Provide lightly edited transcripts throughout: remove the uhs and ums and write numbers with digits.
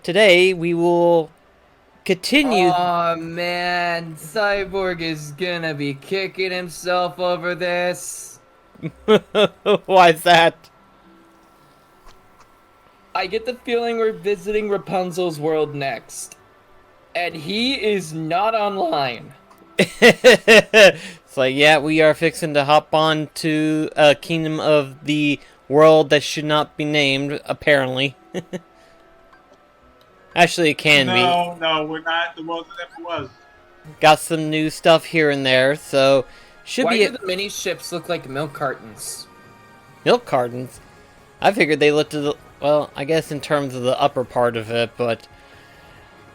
today we will continue. Oh man, Cyborg is gonna be kicking himself over this. Why is that? I get the feeling we're visiting Rapunzel's world next. And he is not online. It's like, yeah, we are fixing to hop on to a kingdom of the world that should not be named, apparently. Actually, it can be. No, no, we're not the world that ever was. Got some new stuff here and there, so should Why be do the mini ships look like milk cartons? milk cartons. I figured they looked at the, well, I guess in terms of the upper part of it, but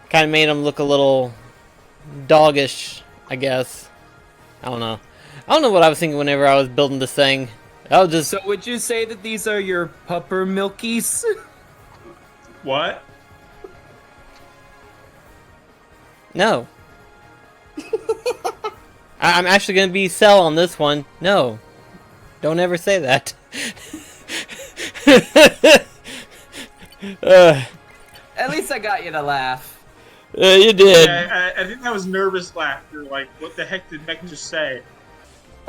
kind of made them look a little doggish, I guess. I don't know. I don't know what I was thinking whenever I was building this thing. I was just, So would you say that these are your pupper milkies? What? no. I'm actually going to be sell on this one. No. Don't ever say that. At least I got you to laugh. You did. Yeah, I think that was nervous laughter. Like, what the heck did Mech just say?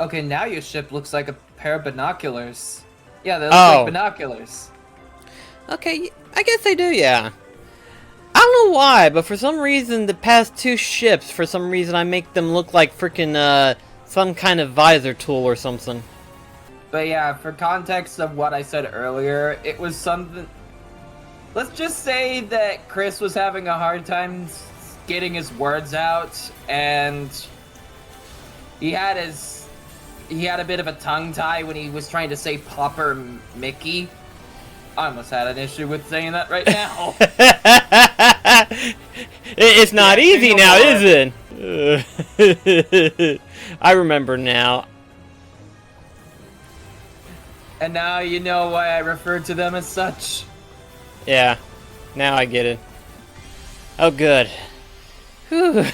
Okay, now your ship looks like a pair of binoculars. Yeah, they look Oh. like binoculars. Okay, I guess they do, yeah. I don't know why, but for some reason, the past two ships, for some reason, I make them look like freaking, some kind of visor tool or something. But yeah, for context of what I said earlier, it was something... Let's just say that Chris was having a hard time getting his words out, and he had a bit of a tongue tie when he was trying to say Popper Mickey. I almost had an issue with saying that right now. It's not Yeah, easy single now, word. is it? I remember now. And now you know why I referred to them as such. Yeah, now I get it. Oh, good. Whew.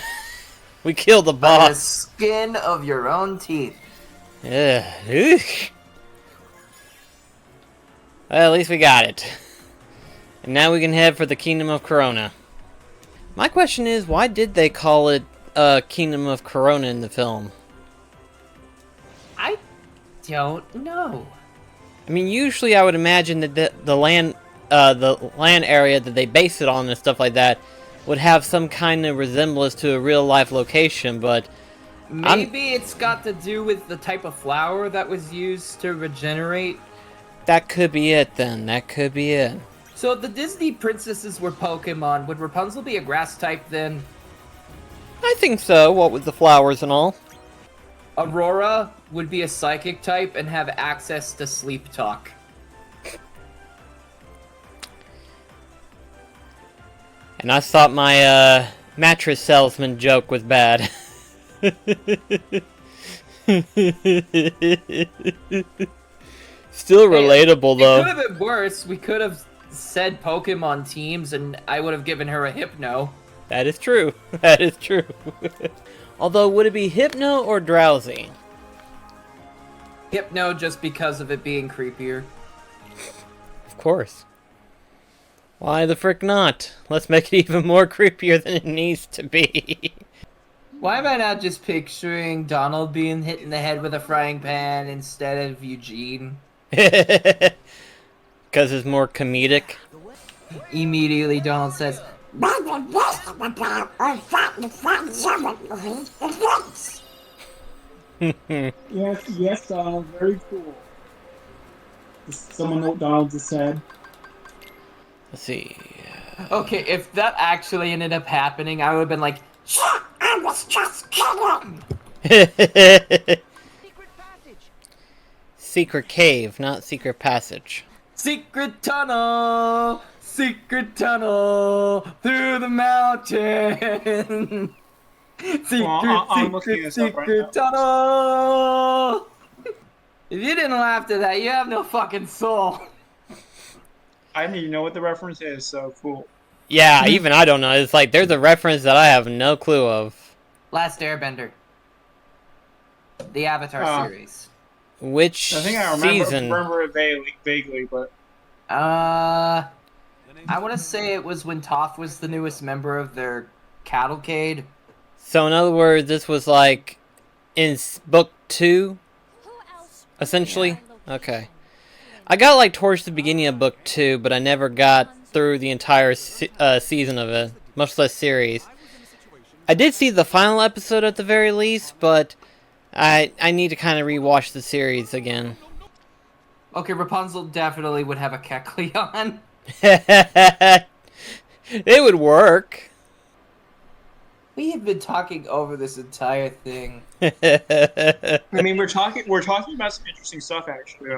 We killed the By the boss. skin of your own teeth. Ugh. Eek. Well, at least we got it. And now we can head for the Kingdom of Corona. My question is, why did they call it Kingdom of Corona in the film? I don't know. I mean, usually I would imagine that the land area that they base it on and stuff like that would have some kind of resemblance to a real life location, but Maybe it's got to do with the type of flower that was used to regenerate. that could be it then. That could be it. So if the Disney princesses were Pokemon, would Rapunzel be a grass type then? I think so, what with the flowers and all. Aurora would be a psychic type and have access to sleep talk. And I thought my mattress salesman joke was bad. Still relatable It though. could have been worse. We could have said Pokemon teams and I would have given her a Hypno. That is true. That is true. Although, would it be Hypno or Drowsy? Hypno just because of it being creepier. Of course. Why the frick not? Let's make it even more creepier than it needs to be. Why am I not just picturing Donald being hit in the head with a frying pan instead of Eugene? Because it's more comedic. Immediately Donald says, Yes, yes, Donald, very cool. Someone know what Donald just said. Let's see. okay, if that actually ended up happening, I would have been like, shit, I was just kidding! Secret cave, not secret passage. Secret tunnel! Secret tunnel! Through the mountain! Secret, I'm looking secret, this up right secret tunnel! If you didn't laugh at that, you have no fucking soul. I didn't even know what the reference is, so cool. Yeah, even I don't know. It's like there's a reference that I have no clue of. Last Airbender. The Avatar Oh. series. Which I think I season? remember it vaguely, but Uh, I want to say it was when Toph was the newest member of their cavalcade. So in other words, this was like in book 2, essentially? Okay. I got like towards the beginning of book 2, but I never got through the entire season of it, much less series. I did see the final episode at the very least, but I need to kind of rewatch the series again. Okay, Rapunzel definitely would have a Kecleon. It would work. We have been talking over this entire thing. I mean, we're talking about some interesting stuff, actually.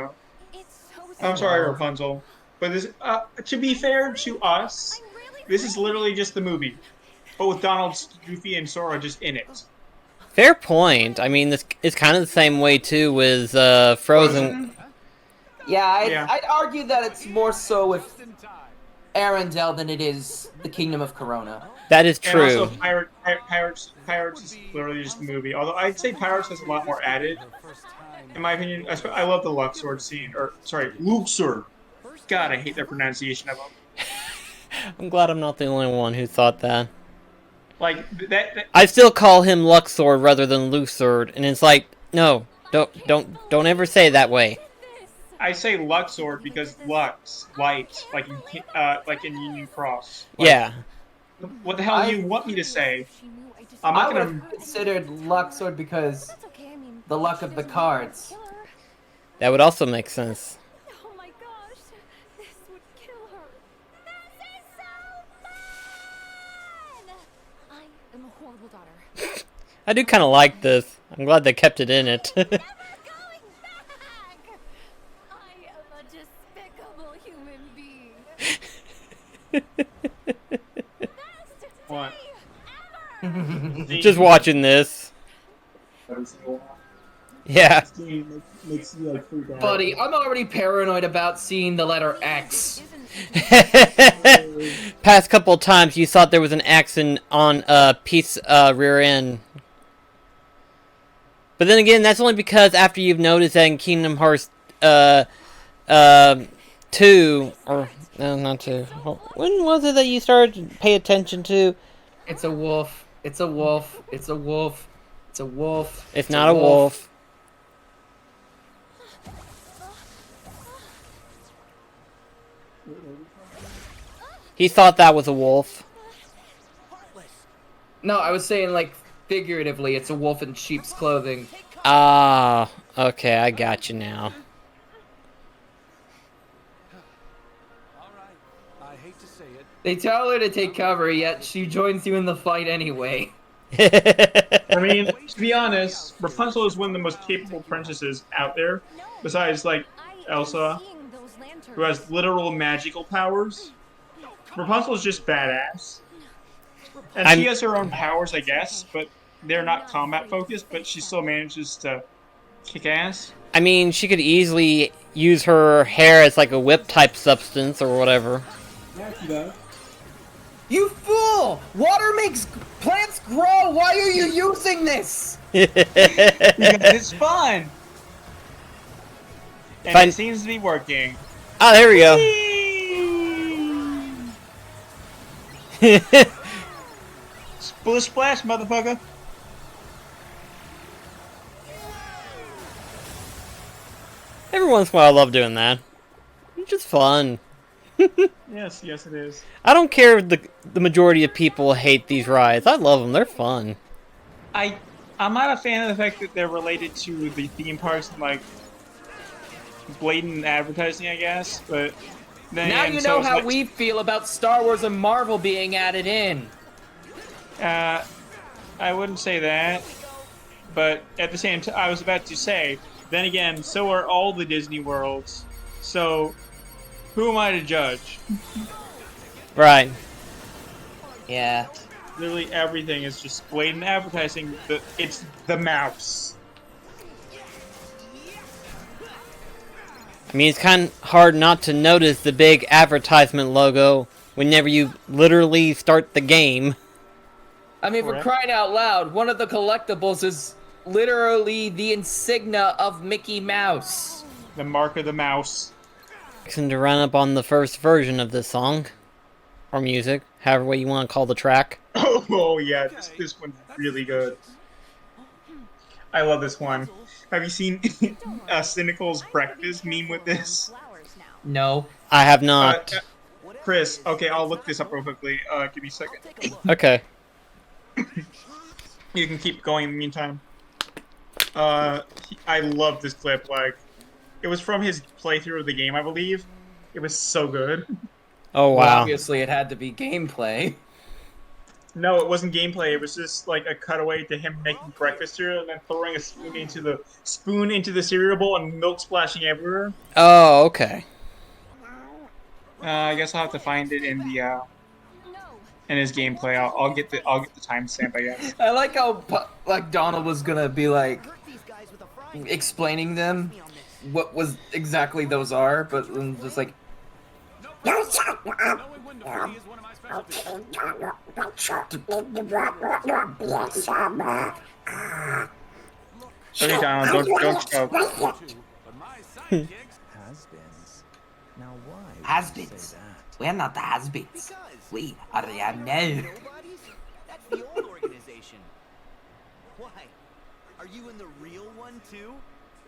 I'm sorry, Rapunzel, but this, to be fair to us, this is literally just the movie, but with Donald, Goofy, and Sora just in it. Fair point. I mean, this is kind of the same way too with Frozen. Yeah, I'd argue that it's more so with Arendelle than it is the Kingdom of Corona. That is true. And also, Pirates is literally just the movie. Although I'd say Pirates has a lot more added, in my opinion. I love the Luxord scene, Luxord. God, I hate their pronunciation of them. I'm glad I'm not the only one who thought that. Like that I still call him Luxord rather than Luxord, and it's like, no, don't ever say it that way. I say Luxord because Lux, light, like in Union Cross. Like, Yeah. What the hell do you want me to say? I'm I not would gonna. have considered Luxord because the luck of the cards. That would also make sense. Oh my gosh, this would kill her. This is so fun! I am a horrible daughter. I do kind of like this. I'm glad they kept it in it. Never going back! I am a despicable human being. Best What? day ever! Just watching this. Yeah. Makes you like freak out. Buddy, I'm already paranoid about seeing the letter X. Past couple times you thought there was an accent on Pete's rear end. But then again, that's only because after you've noticed that in Kingdom Hearts 2, or no, not 2. When was it that you started to pay attention to? It's a wolf. It's a wolf. It's a wolf. It's a wolf. It's not a wolf. He thought that was a wolf. No, I was saying like figuratively, it's a wolf in sheep's clothing. Ah, okay, I got you now. They tell her to take cover, yet she joins you in the fight anyway. I mean, to be honest, Rapunzel is one of the most capable princesses out there, besides like Elsa, who has literal magical powers. Rapunzel is just badass, and she has her own powers, I guess, but they're not combat focused. But she still manages to kick ass. I mean, she could easily use her hair as like a whip type substance or whatever. Yeah, she does. You fool! Water makes plants grow! Why are you using this? Because it's fun, and Fine. it seems to be working. Ah, there we go. Splish splash, motherfucker! Every once in a while I love doing that. It's just fun. Yes, yes, it is. I don't care if the majority of people hate these rides. I love them. They're fun. I'm not a fan of the fact that they're related to the theme parks and like blatant advertising, I guess. But then Now again, you so know it's how like- we feel about Star Wars and Marvel being added in. I wouldn't say that, but at the same time, I was about to say. Then again, so are all the Disney worlds. So, who am I to judge? Right. Yeah. Literally everything is just blatant advertising. It's the mouse. I mean, it's kind of hard not to notice the big advertisement logo whenever you literally start the game. I mean, for Correct. crying out loud, one of the collectibles is literally the insignia of Mickey Mouse. The mark of the mouse. To run up on the first version of this song. or music, however way you want to call the track. Oh yeah, this one's really good. I love this one. Have you seen Cynical's breakfast meme with this? No. I have not. Chris, okay, I'll look this up real quickly. Give me a second. Okay. You can keep going in the meantime. I love this clip. Like, it was from his playthrough of the game, I believe. It was so good. Oh wow. Well, obviously, it had to be gameplay. No, it wasn't gameplay. It was just like a cutaway to him making breakfast cereal and then throwing a spoon into the cereal bowl and milk splashing everywhere. Oh, okay. I guess I'll have to find it in the in his gameplay. I'll get the timestamp, I guess. I like how like Donald was gonna be like explaining them what was exactly those are, but just like. Okay, Donald, don't choke. Has-beens. We're not the has-beens. We are the now. That's the old organization. Why? Are you in the real one too?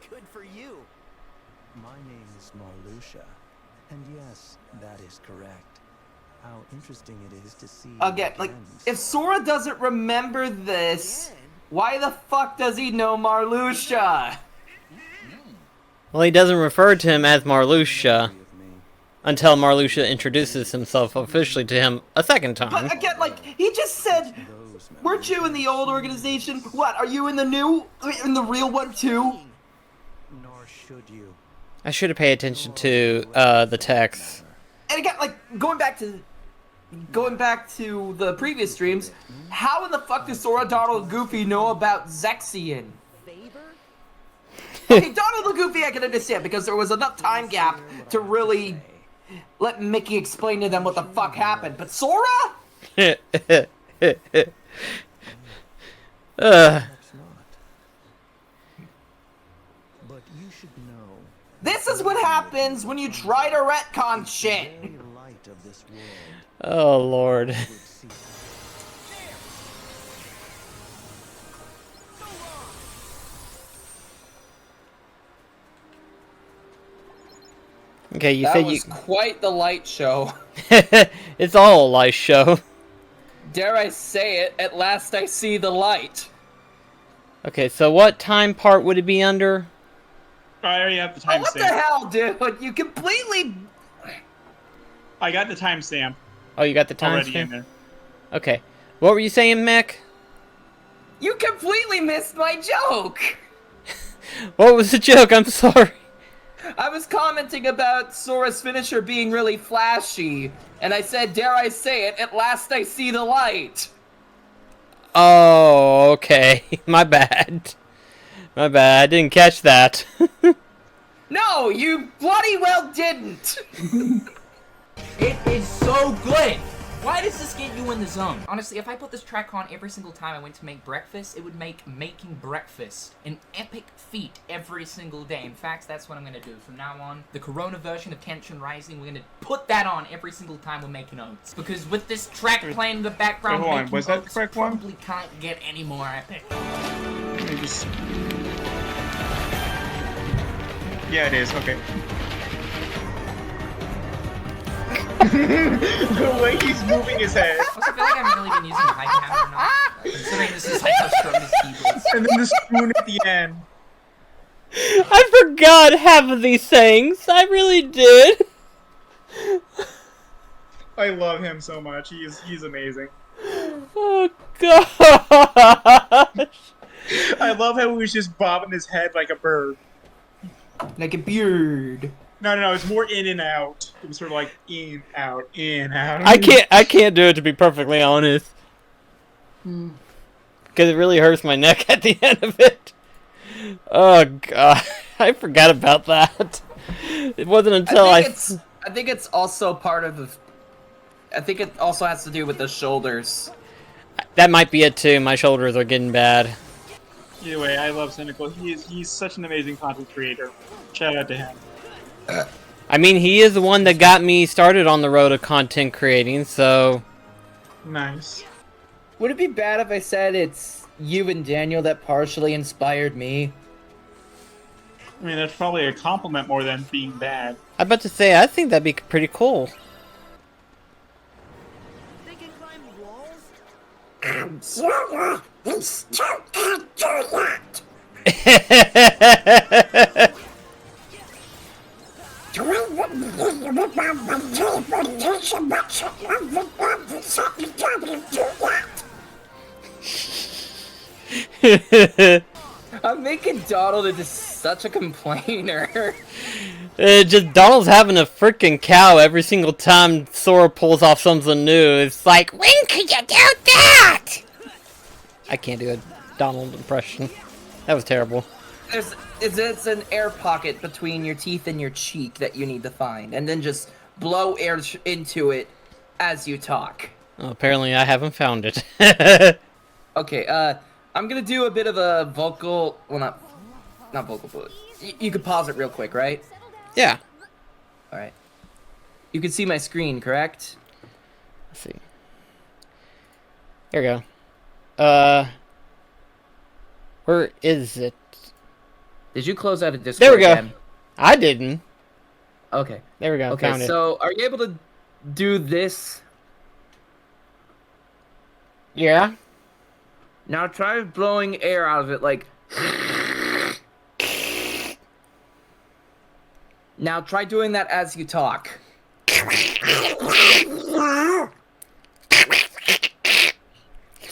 Good for you. My name is Marluxia, and yes, that is correct. How interesting it is to see. Again, like, if Sora doesn't remember this, why the fuck does he know Marluxia? Well, he doesn't refer to him as Marluxia until Marluxia introduces himself officially to him a second time. But again, like, he just said, weren't you in the old organization? What, are you in the real one too? Nor should you. I should have paid attention to the text. And again, like, going back to the previous streams, how in the fuck does Sora, Donald, and Goofy know about Zexion? Okay, Donald and Goofy I can understand, because there was enough time gap to really let Mickey explain to them what the fuck happened. But Sora? Perhaps not. But you should know. This is what happens when you try to retcon shit. The very light of this world Oh, Lord. would see. Okay, you That said was quite the light show. It's all a light show. Dare I say it, at last I see the light. Okay, so what time part would it be under? I already have the Oh, what the timestamp. hell, dude? You completely... I got the timestamp Oh, you got the time already in stamp? there. Okay. What were you saying, Mech? You completely missed my joke! What was the joke? I'm sorry. I was commenting about Sora's finisher being really flashy, and I said, dare I say it, at last I see the light. Oh, okay. My bad. My bad. I didn't catch that. No, you bloody well didn't! It is so good! Why does this get you in the zone? Honestly, if I put this track on every single time I went to make breakfast, it would make making breakfast an epic feat every single day. In fact, that's what I'm gonna do. From now on, the Corona version of Tension Rising, we're gonna put that on every single time we're making oats. Because with this track playing in the background, Hold on, making was that the oats correct one? probably can't get any more epic. Let me just... Yeah, it is. Okay. The way he's moving his head. Also, I feel like I haven't really been using the high hammer enough, considering this is like how strong this keyboard is. And then the spoon at the end. I forgot half of these things. I really did. I love him so much. He's amazing. Oh, gosh. I love how he was just bobbing his head like a bird. Like a beard. No, it's more in and out. It was sort of like in, out, in, out. I can't do it, to be perfectly honest. Because it really hurts my neck at the end of it. Oh, God. I forgot about that. It wasn't until I think it's also part of the... I think it also has to do with the shoulders. That might be it, too. My shoulders are getting bad. Either way, I love Cynical. He's such an amazing content creator. Shout out to him. I mean, he is the one that got me started on the road of content creating, so... Nice. Would it be bad if I said it's you and Daniel that partially inspired me? I mean, that's probably a compliment more than being bad. I'm about to say, I think that'd be pretty cool. They can climb walls? I'm sure he still can't do that. Do I really remember my teleportation much of the one that saw me trying to do that? I'm making Donald into such a complainer. Just Donald's having a freaking cow every single time Sora pulls off something new. It's like, when could you do that? I can't do a Donald impression. That was terrible. It's an air pocket between your teeth and your cheek that you need to find, and then just blow air into it as you talk. Oh, apparently I haven't found it. Okay, I'm gonna do a bit of a vocal, well, not vocal, but you could pause it real quick, right? Yeah. All right. You can see my screen, correct? Let's see. Here we go. Where is it? Did you close out of Discord There we go. again? I didn't. Okay. There we go. Okay, Found it. so are you able to do this? Yeah. Now try blowing air out of it, like... Now try doing that as you talk.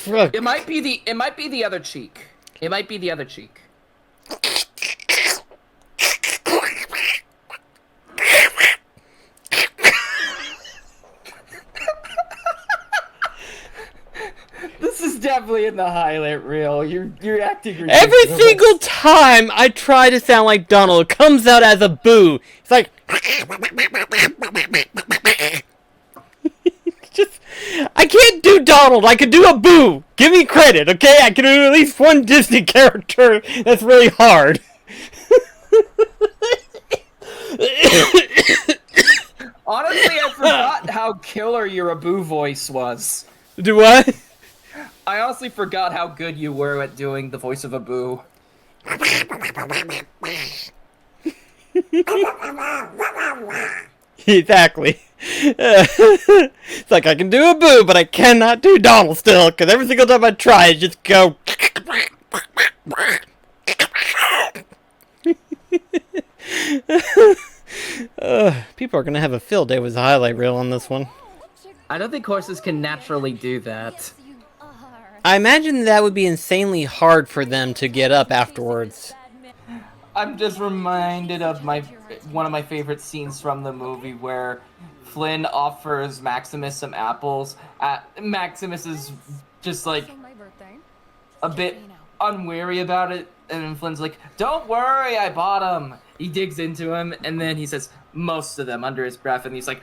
It might be the other cheek. It might be the other cheek. This is definitely in the highlight reel. You're acting ridiculous. Every single time I try to sound like Donald, it comes out as a boo. It's like... Just... I can't do Donald. I can do a boo. Give me credit, okay? I can do at least one Disney character that's really hard. Honestly, I forgot how killer your Abu voice was. Do what? I honestly forgot how good you were at doing the voice of Abu. Exactly. It's like I can do a boo, but I cannot do Donald still, because every single time I try, I just go... People are going to have a field day with the highlight reel on this one. I don't think horses can naturally do that. You are. I imagine that would be insanely hard for them to get up afterwards. I'm just reminded of one of my favorite scenes from the movie where Flynn offers Maximus some apples. Maximus is just like For my birthday. a bit unwary about it, and then Flynn's like, "Don't worry, I bought them." He digs into him, and then he says most of them under his breath, and he's like,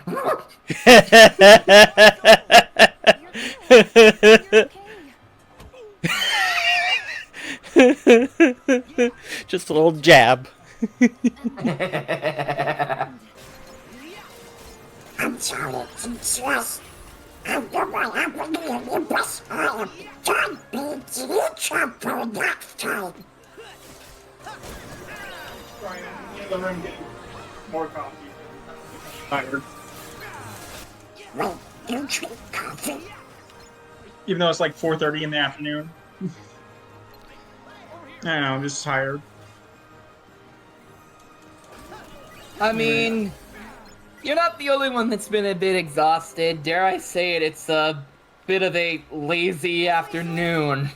Just a little jab. I'm sorry to stress. I know what happened in the best part of John BlackCross for next time. Ryan, in the room getting more coffee. Tired. Wait, you drink coffee? Even though it's like 4:30 in the afternoon. I don't know, I'm just tired. I mean, you're not the only one that's been a bit exhausted. Dare I say it, it's a bit of a lazy afternoon.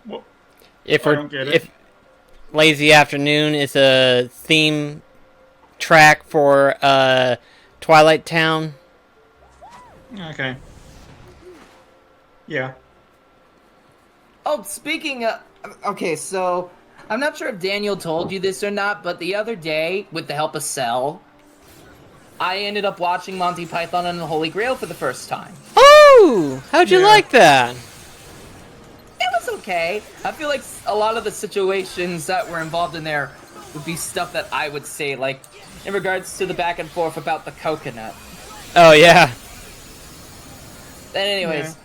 Well, If I we're don't get it. if Lazy Afternoon is a theme track for Twilight Town. Okay. Yeah. Oh, speaking of... Okay, so... I'm not sure if Daniel told you this or not, but the other day, with the help of Cell, I ended up watching Monty Python and the Holy Grail for the first time. Oh, how'd you Yeah. like that? It was okay. I feel like a lot of the situations that were involved in there would be stuff that I would say, like, in regards to the back and forth about the coconut. Oh, yeah. And anyways,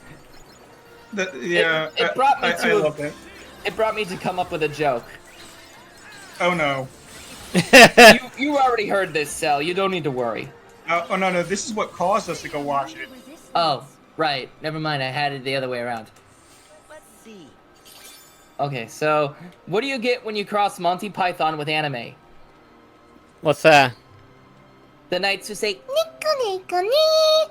It brought me I love that. it brought me to come up with a joke. Oh no. You already heard this, Cell. You don't need to worry. Oh no, this is what caused us to go watch it. Oh, right. Never mind. I had it the other way around. Let's see. Okay, so what do you get when you cross Monty Python with anime? What's that? The knights who say, Nico, Nico, nee.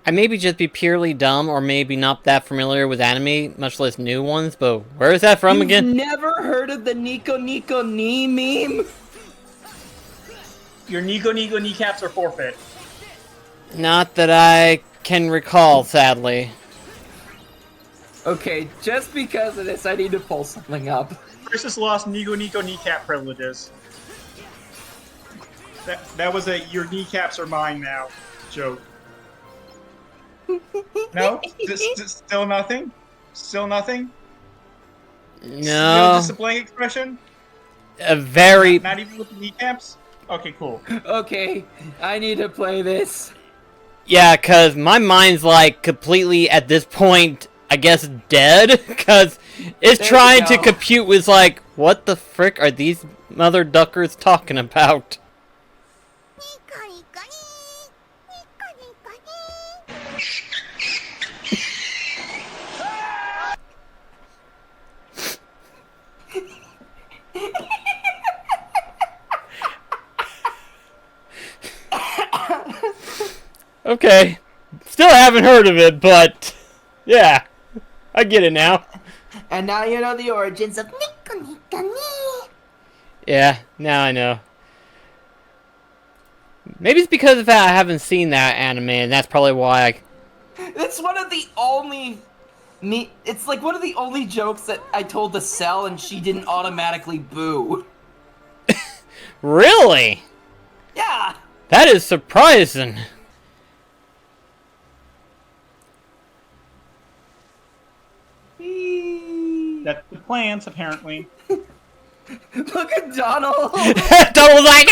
I maybe just be purely dumb, or maybe not that familiar with anime, much less new ones, but where is that from You've again? never heard of the Nico Nico knee meme? Your Nico kneecaps are forfeit. Not that I can recall, sadly. Okay, just because of this, I need to pull something up. Chris has lost Nico kneecap privileges. That was a your kneecaps are mine now joke. No? Still nothing? Still nothing? No. Still just a blank expression? A very... Not even with the kneecaps? Okay, cool. Okay, I need to play this. Yeah, cause my mind's like completely at this point, I guess, dead. Cause it's There trying we to go. compute with like, what the frick are these mother duckers talking about? Nico, Nico, nee. Nico, Nico, nee. Okay. Still haven't heard of it, but yeah, I get it now. And now you know the origins of Nico, Nico, nee. Yeah, now I know. Maybe it's because of that I haven't seen that anime, and that's probably why I... It's one of the only it's like one of the only jokes that I told to Cell and she didn't automatically boo. Really? Yeah. That is surprising. That's the plans, apparently. Look at Donald. Donald's like,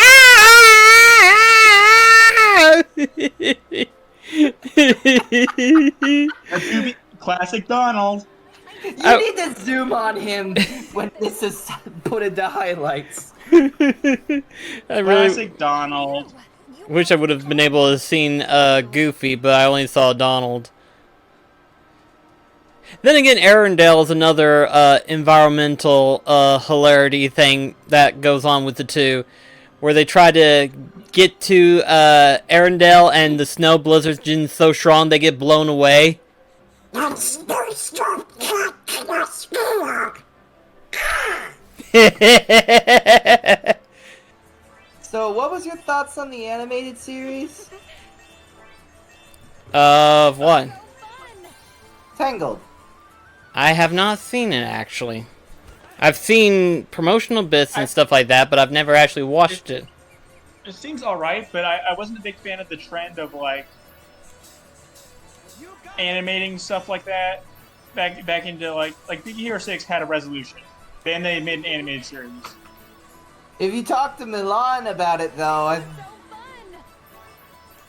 Classic Donald. You need to zoom on him when this is put into highlights. I really Classic Donald. wish I would have been able to seen Goofy, but I only saw Donald. Then again, Arendelle is another environmental hilarity thing that goes on with the two, where they try to get to Arendelle and the snow blizzard's just so strong they get blown away. That's very strong cat cannot speak. So, what was your thoughts on the animated series? Of what? Tangled. I have not seen it, actually. I've seen promotional bits and stuff like that, but I've never actually watched it. It seems alright, but I wasn't a big fan of the trend of, like, animating stuff like that back into, like Big Hero 6 had a resolution. Then they made an animated series. If you talk to Milan about it, though,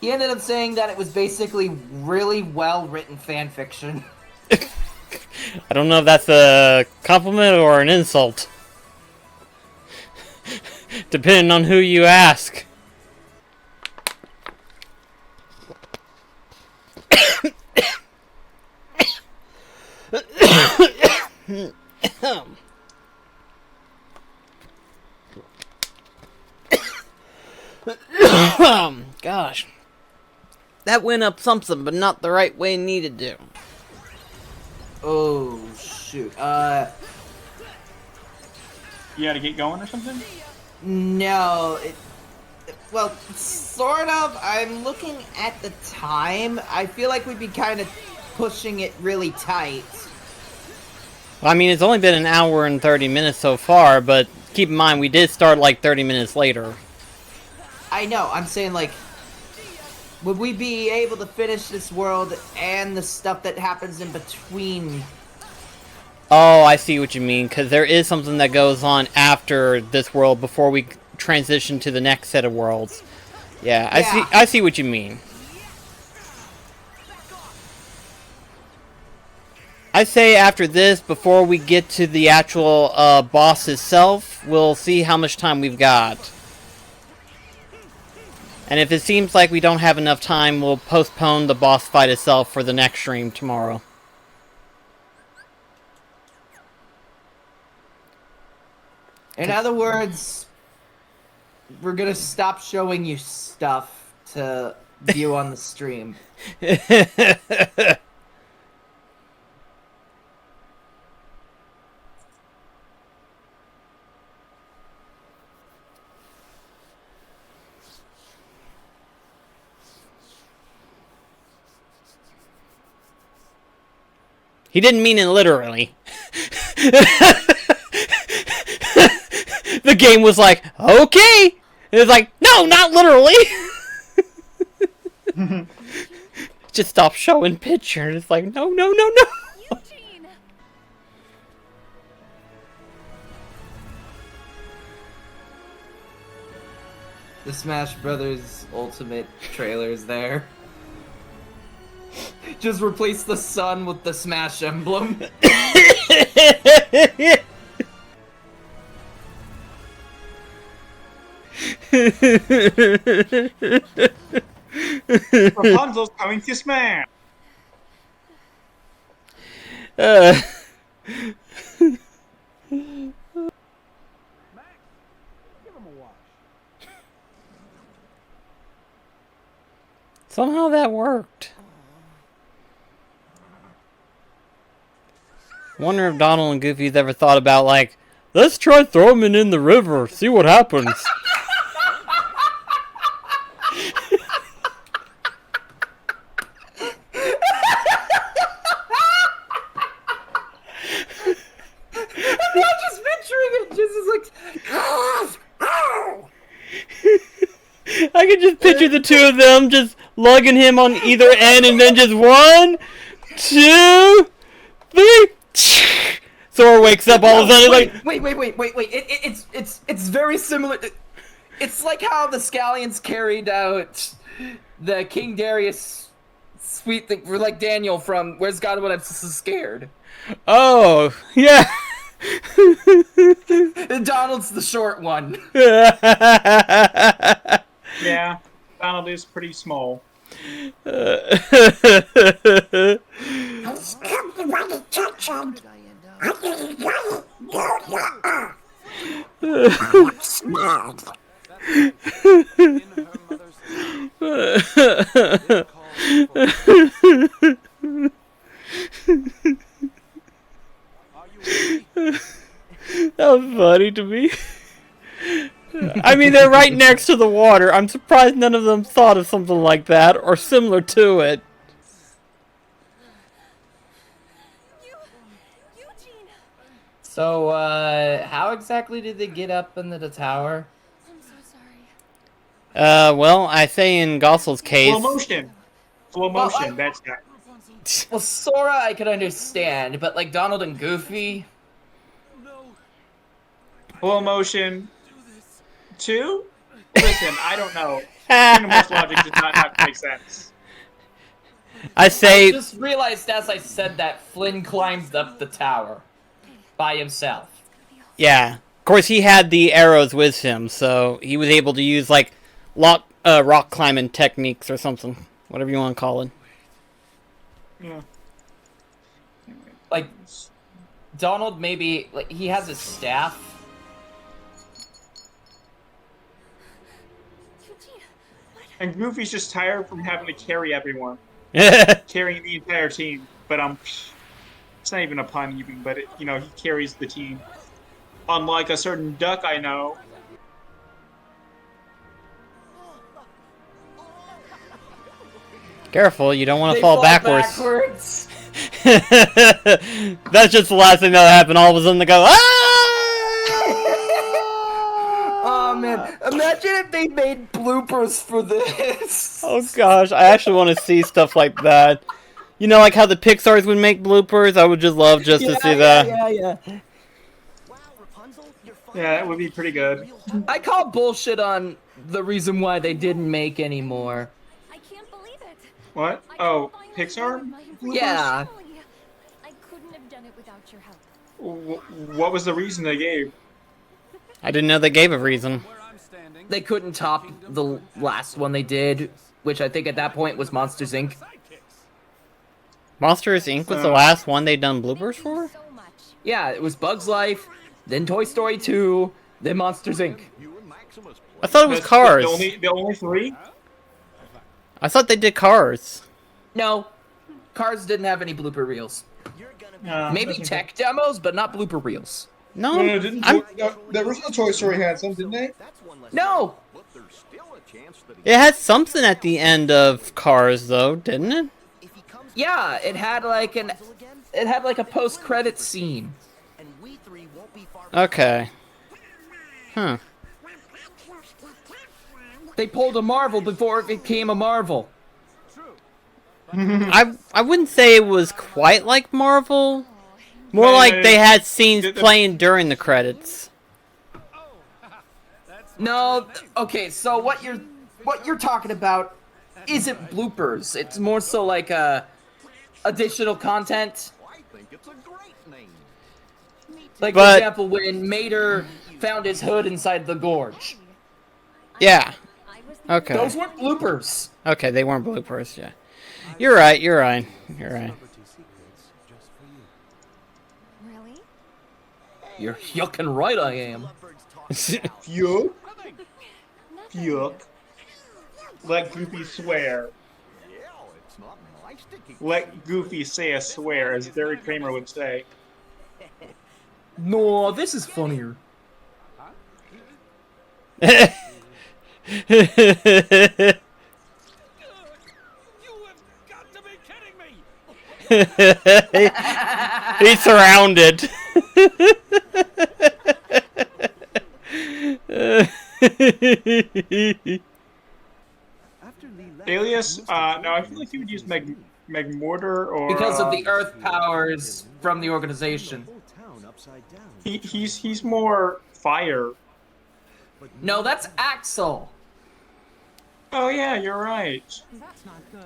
he ended up saying that it was basically really well-written fan fiction. I don't know if that's a compliment or an insult. Depending on who you ask. Gosh. That went up something, but not the right way it needed to. Oh, shoot. You gotta get going or something? No. Well, sort of. I'm looking at the time. I feel like we'd be kind of pushing it really tight. Well, I mean, it's only been an hour and 30 minutes so far, but keep in mind, we did start like 30 minutes later. I know. I'm saying, like, would we be able to finish this world and the stuff that happens in between? Oh, I see what you mean, because there is something that goes on after this world before we transition to the next set of worlds. Yeah, I see what you mean. I say after this, before we get to the actual boss itself, we'll see how much time we've got. And if it seems like we don't have enough time, we'll postpone the boss fight itself for the next stream tomorrow. In other words, we're gonna stop showing you stuff to view on the stream. He didn't mean it literally. The game was like, okay. It was like, no, not literally. Just stop showing pictures. It's like, no, no, no, no. Eugene! The Smash Brothers Ultimate trailer is there. Just replace the sun with the Smash emblem. Rapunzel's coming to Smash! Somehow that worked. Wonder if Donald and Goofy's ever thought about, like, let's try throwing him in the river, see what happens. I'm just picturing it just as like, I can just picture the two of them just lugging him on either end and then just 1, 2, 3. Sora wakes up all of a sudden like, wait. It's very similar. It's like how the Scallions carried out the King Darius sweet thing for like Daniel from Where's God When I'm So Scared. oh, yeah. And Donald's the short one. Yeah, Donald is pretty small. I was coming by the touch and I didn't know I'm smart. That was funny to me. I mean, they're right next to the water. I'm surprised none of them thought of something like that or similar to it. Eugene! So, how exactly did they get up into the tower? I'm so sorry. Well, I say in Gossel's case... Slow motion! Slow motion, that's that. Well, Sora I could understand, but like Donald and Goofy... Slow motion. 2? Listen, I don't know. Kingdom's logic does not have to make sense. I say... I just realized as I said that Flynn climbed up the tower by himself. Yeah. Of course, he had the arrows with him, so he was able to use, like, rock climbing techniques or something. Whatever you want to call it. Yeah. Like, Donald maybe... like he has his staff. And Goofy's just tired from having to carry everyone. Yeah. Carrying the entire team. But, it's not even a pun even, but, he carries the team. Unlike a certain duck I know. Careful, you don't want to They fall backwards. That's just the last thing that'll happen. All of a sudden they go, ah! man, imagine if they made bloopers for this. Oh gosh, I actually want to see stuff like that. You know, like how the Pixars would make bloopers? I would just love to see that. Yeah. Yeah, that would be pretty good. I call bullshit on the reason why they didn't make any more. I can't believe it. What? I Oh, couldn't find Pixar? words. Yeah. I couldn't have done it without your help. What was the reason they gave? I didn't know they gave a reason. They couldn't top the last one they did, which I think at that point was Monsters Inc. Monsters Inc. was the last one they'd done bloopers for? So much. Yeah, it was Bug's Life, then Toy Story 2, then Monsters Inc. I thought it was Cars. The only three? I thought they did Cars. No, Cars didn't have any blooper reels. Maybe that's tech demos, but not blooper reels. No, No, didn't the original Toy Story had some, didn't they? No, it had something at the end of Cars, though, didn't it? yeah, it had like a post-credit scene. Okay. Huh. They pulled a Marvel before it became a Marvel. I wouldn't say it was quite like Marvel. More No, like no, they no. had scenes playing during the credits. No, okay, so what you're talking about isn't bloopers. It's more so like additional content. Like, for But- example, when Mater found his hood inside the gorge. Yeah. I was the Okay. Those weren't bloopers. Okay, they weren't bloopers, yeah. You're right, you're right. You're right. Really? You're yucking right, I am. Yuck. Yuck. Let Goofy swear. Let Goofy say a swear, as Barry Kramer would say. No, this is funnier. He's surrounded. Alias, no, I feel like he would use Megmortar or... Because of the Earth powers from the organization. He's more fire. No, that's Axel. Oh yeah, you're right.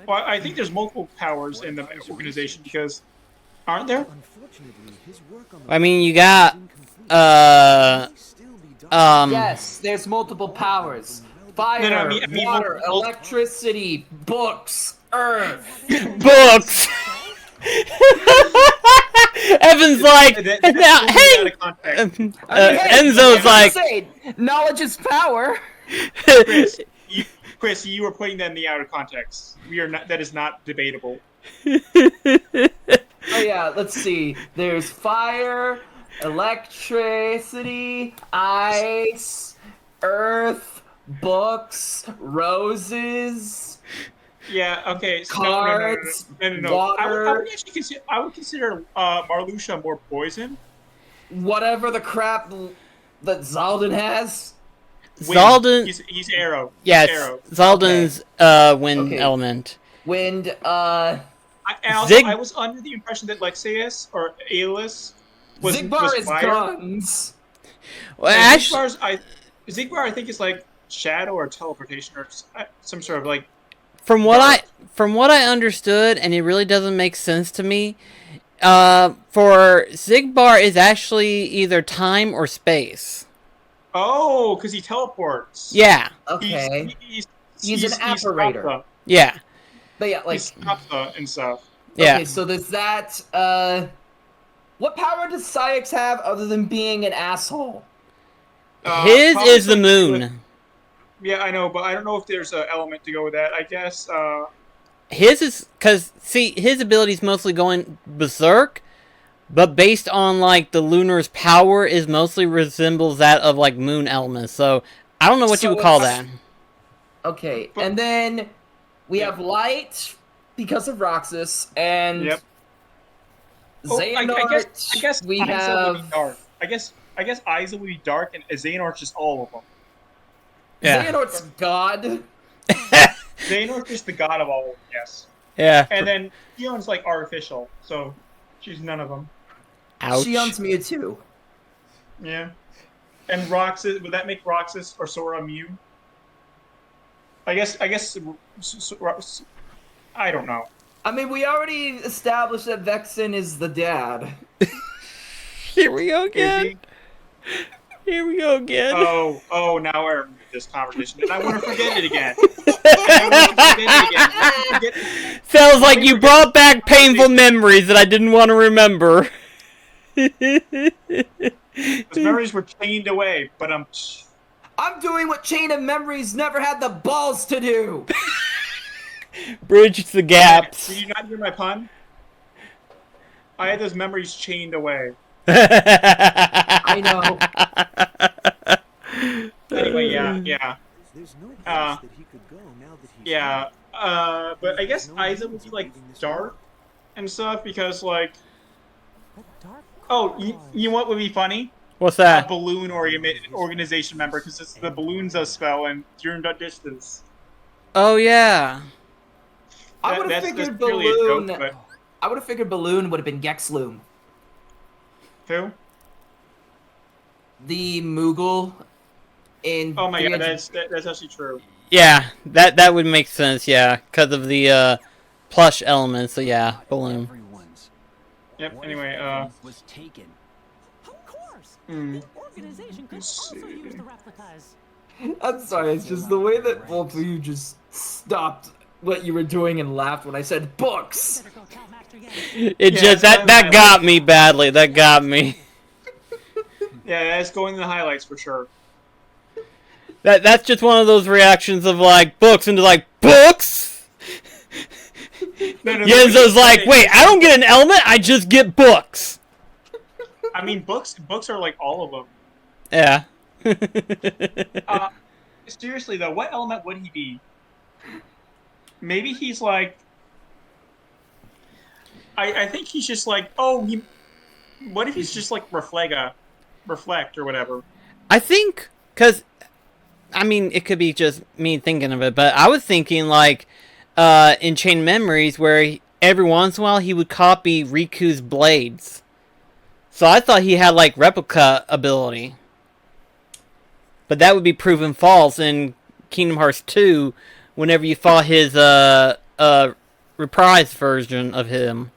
Well, I think there's multiple powers in the organization because... Aren't there? I mean, you got, Yes, there's multiple powers. Fire, No, no, I mean water, multiple- electricity, books, earth. books! Evan's like, now, hey! Out of context. Enzo's like, Say, knowledge is power. Chris, you were putting that in the out of context. We are not. That is not debatable. Oh yeah, let's see. There's fire, electricity, ice, earth, books, roses. Yeah. Okay. So Cards, no. water. I would actually consider. I would consider Marluxia more poison. Whatever the crap that Zaldin has. Wind. Zaldin, He's arrow. yes, Arrow. Zaldin's, wind Okay. element. Wind, I Zig- was under the impression that Lexius or Aeolus was Zigbar is fire. Well, guns. And actually, Zigbar, I think is like shadow or teleportation or some sort of like. from what I understood, and it really doesn't make sense to me, for Zigbar is actually either time or space. Oh, because he teleports. Yeah, Okay. He's an apparator. Scappa. yeah, But yeah, like, He's Scappa and stuff. yeah. okay, so there's that, what power does Syx have other than being an asshole? His Probably is the something moon. with- Yeah, I know, but I don't know if there's an element to go with that. I guess. His is because see, his ability is mostly going berserk, but based on like the lunar's power is mostly resembles that of like moon elements. So I don't know what you So would call it's- that. Okay, and then we have light because of Roxas, and Yep. Oh, I Xehanort, guess we Aiza would be have... dark. I guess Aiza would be dark, and Xehanort just all of them. Yeah. Xehanort's God. Xehanort's just the god of all of them, yes. Yeah. And then Fion's like artificial, so she's none of them. Ouch. Shion's Mewtwo. Yeah. And Roxas, would that make Roxas or Sora Mew? I guess, I don't know. I mean, we already established that Vexen is the dad. Here we go again. Here we go again. Oh, now I remember this conversation, and I want to forget it again. I want to forget it again. Sounds like you brought back painful memories that I didn't want to remember. Those memories were chained away, but I'm doing what Chain of Memories never had the balls to do. Bridge the gaps. Did you not hear my pun? I had those memories chained away. I know. Anyway, yeah. But I guess Aiza would be like dark and stuff because like. Oh, you know what would be funny? What's that? A balloon organization member, because it's the balloons a spell and during distance. Oh yeah. I would have figured Balloon. I would have figured Balloon would have been Gexloom. Who? The Moogle in. Oh my god, that's actually true. Yeah, that would make sense. Yeah, because of the plush elements. So yeah, Balloon. Yep. Anyway, was taken. Of course. The organization could also use the replicas. I'm sorry, it's just the way that both of you just stopped what you were doing and laughed when I said books. It just that got me badly. That got me. Yeah, that's going in the highlights for sure. That's just one of those reactions of like books and like books. No, Yenzo's like, wait, I don't get an element, I just get books. I mean, books are like all of them. Yeah. Seriously though, what element would he be? Maybe he's like. I think he's just like, what if he's just like reflect or whatever? I think, because, I mean, it could be just me thinking of it, but I was thinking like, in Chain Memories where every once in a while he would copy Riku's blades. So I thought he had like replica ability. But that would be proven false in Kingdom Hearts 2 whenever you fought his reprised version of him.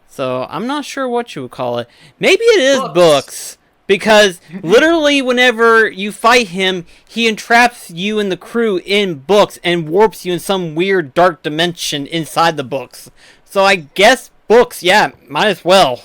So I'm not sure what you would call it. Maybe it is books. Because literally whenever you fight him, he entraps you and the crew in books and warps you in some weird dark dimension inside the books. So I guess books, yeah, might as well.